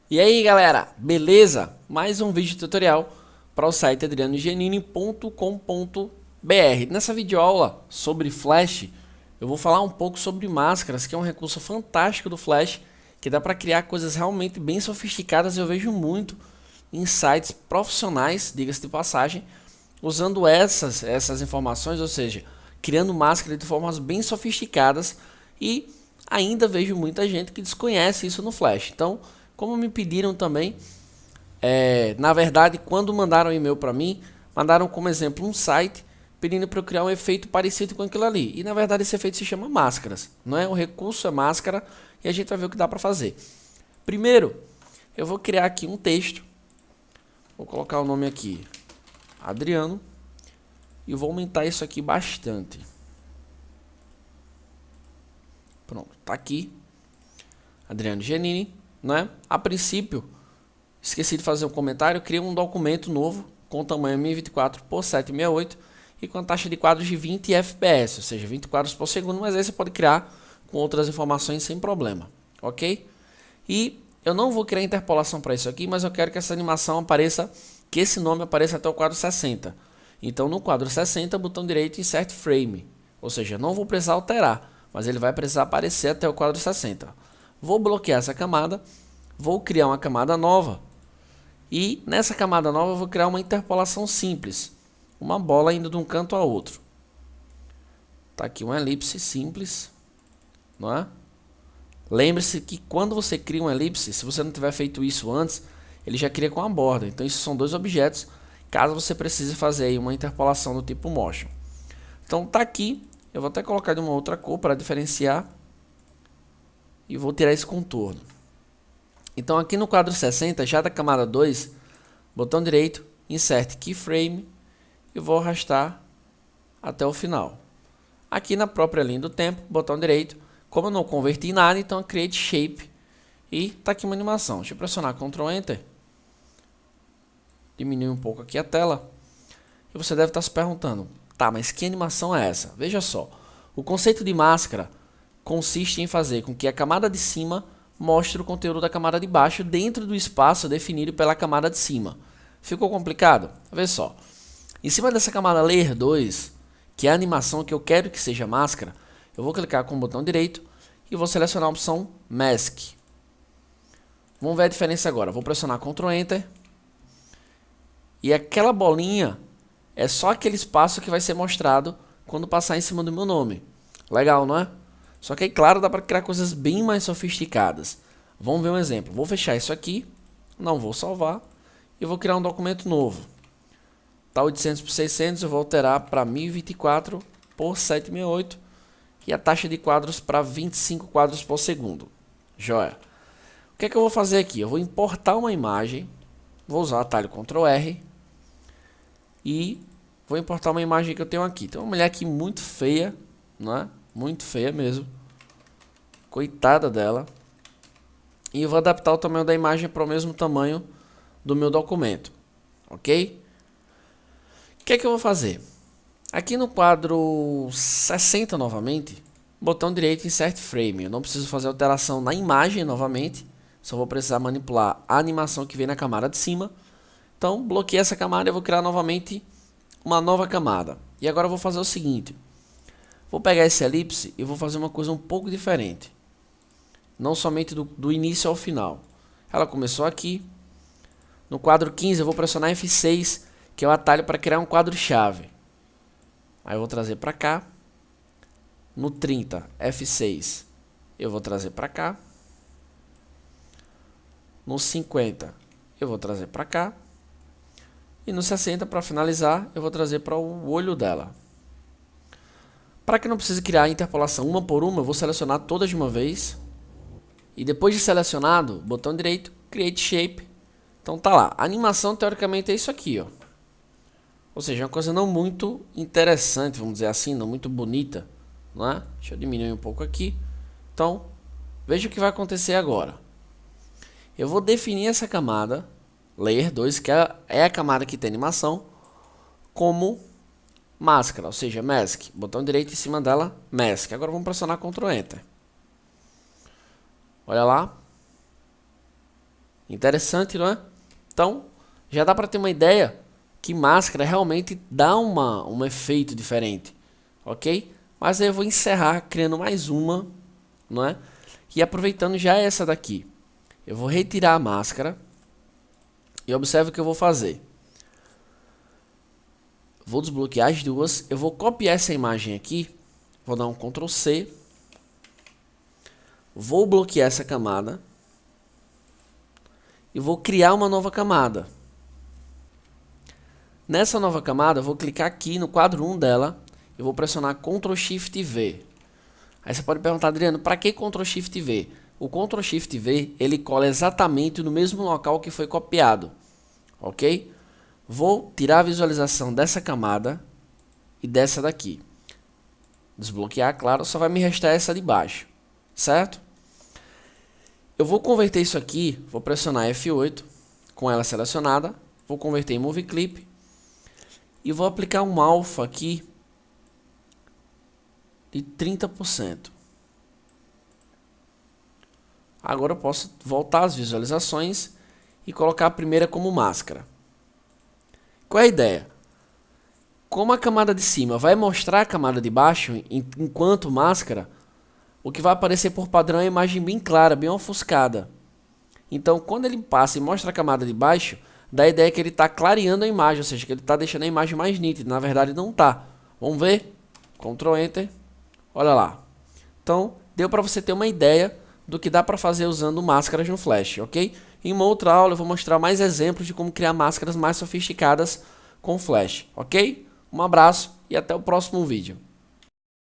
E aí galera, beleza? Mais um vídeo tutorial para o site adrianogenini.com.br. Nessa videoaula sobre Flash, eu vou falar um pouco sobre máscaras, que é um recurso fantástico do Flash, que dá para criar coisas realmente bem sofisticadas. Eu vejo muito em sites profissionais, diga-se de passagem, usando essas informações, ou seja, criando máscaras de formas bem sofisticadas, e ainda vejo muita gente que desconhece isso no Flash. Então, como me pediram também, na verdade, quando mandaram um e-mail para mim, mandaram como exemplo um site pedindo para eu criar um efeito parecido com aquilo ali. E na verdade esse efeito se chama máscaras, não é? O recurso é máscara e a gente vai ver o que dá para fazer. Primeiro, eu vou criar aqui um texto. Vou colocar o nome aqui, Adriano, e vou aumentar isso aqui bastante. Pronto, tá aqui, Adriano Genini, né? A princípio, esqueci de fazer um comentário, eu criei um documento novo com tamanho 1024 por 768 e com a taxa de quadros de 20 fps, ou seja, 20 quadros por segundo, mas aí você pode criar com outras informações sem problema, ok? E eu não vou criar interpolação para isso aqui, mas eu quero que essa animação apareça, que esse nome apareça até o quadro 60. Então no quadro 60, botão direito Insert Frame, ou seja, não vou precisar alterar, mas ele vai precisar aparecer até o quadro 60. Vou bloquear essa camada, vou criar uma camada nova, e nessa camada nova eu vou criar uma interpolação simples, uma bola indo de um canto a outro. Tá aqui uma elipse simples, não é? Lembre-se que quando você cria uma elipse, se você não tiver feito isso antes, ele já cria com a borda. Então isso são dois objetos, caso você precise fazer aí uma interpolação do tipo motion. Então tá aqui, eu vou até colocar de uma outra cor para diferenciar, e vou tirar esse contorno. Então aqui no quadro 60, já da camada 2, botão direito, Insert Keyframe, e vou arrastar até o final. Aqui na própria linha do tempo, botão direito, como eu não converti nada, então Create Shape, e tá aqui uma animação. Deixa eu pressionar Ctrl Enter, diminuir um pouco aqui a tela, e você deve estar se perguntando, tá, mas que animação é essa? Veja só, o conceito de máscara consiste em fazer com que a camada de cima mostre o conteúdo da camada de baixo dentro do espaço definido pela camada de cima. Ficou complicado? Vê só. Em cima dessa camada Layer 2, que é a animação que eu quero que seja máscara, eu vou clicar com o botão direito e vou selecionar a opção Mask. Vamos ver a diferença agora. Vou pressionar Ctrl Enter. E aquela bolinha é só aquele espaço que vai ser mostrado quando passar em cima do meu nome. Legal, não é? Só que aí, claro, dá para criar coisas bem mais sofisticadas. Vamos ver um exemplo. Vou fechar isso aqui, não vou salvar, e vou criar um documento novo. Tá 800 por 600, eu vou alterar para 1024 por 768 e a taxa de quadros para 25 quadros por segundo. Joia. O que é que eu vou fazer aqui? Eu vou importar uma imagem, vou usar o atalho Ctrl R e vou importar uma imagem que eu tenho aqui. Tem uma mulher aqui muito feia, não é? Muito feia mesmo. Coitada dela. E eu vou adaptar o tamanho da imagem para o mesmo tamanho do meu documento. Ok? O que é que eu vou fazer? Aqui no quadro 60 novamente, botão direito Insert Frame. Eu não preciso fazer alteração na imagem novamente. Só vou precisar manipular a animação que vem na camada de cima. Então, bloqueei essa camada e vou criar novamente uma nova camada. E agora eu vou fazer o seguinte. Vou pegar esse elipse e vou fazer uma coisa um pouco diferente. Não somente do início ao final. Ela começou aqui. No quadro 15 eu vou pressionar F6, que é o atalho para criar um quadro-chave. Aí eu vou trazer para cá. No 30, F6, eu vou trazer para cá. No 50, eu vou trazer para cá. E no 60, para finalizar, eu vou trazer para o olho dela. Para que não precise criar a interpolação uma por uma, eu vou selecionar todas de uma vez. E depois de selecionado, botão direito, Create Shape. Então tá lá. A animação teoricamente é isso aqui, ó. Ou seja, uma coisa não muito interessante, vamos dizer assim, não muito bonita, não é? Deixa eu diminuir um pouco aqui. Então, veja o que vai acontecer agora. Eu vou definir essa camada, Layer 2, que é a camada que tem animação, como máscara, ou seja, Mask. Botão direito em cima dela, Mask. Agora vamos pressionar Ctrl Enter. Olha lá. Interessante, não é? Então, já dá para ter uma ideia que máscara realmente dá um efeito diferente, ok? Mas aí eu vou encerrar criando mais uma, não é? E aproveitando já essa daqui, eu vou retirar a máscara e observe o que eu vou fazer. Vou desbloquear as duas, eu vou copiar essa imagem aqui, vou dar um Ctrl C, vou bloquear essa camada e vou criar uma nova camada. Nessa nova camada, eu vou clicar aqui no quadro 1 dela e vou pressionar Ctrl Shift V. Aí você pode perguntar, Adriano, para que Ctrl Shift V? O Ctrl Shift V, ele cola exatamente no mesmo local que foi copiado, ok? Vou tirar a visualização dessa camada e dessa daqui. Desbloquear, claro, só vai me restar essa de baixo, certo? Eu vou converter isso aqui, vou pressionar F8 com ela selecionada, vou converter em Movie Clip e vou aplicar um alpha aqui de 30%. Agora eu posso voltar às visualizações e colocar a primeira como máscara. Qual é a ideia? Como a camada de cima vai mostrar a camada de baixo enquanto máscara, o que vai aparecer por padrão é a imagem bem clara, bem ofuscada. Então, quando ele passa e mostra a camada de baixo, dá a ideia que ele está clareando a imagem, ou seja, que ele está deixando a imagem mais nítida. Na verdade, não está. Vamos ver? Ctrl Enter. Olha lá. Então, deu para você ter uma ideia do que dá para fazer usando máscaras no Flash, ok? Em uma outra aula eu vou mostrar mais exemplos de como criar máscaras mais sofisticadas com Flash, ok? Um abraço e até o próximo vídeo.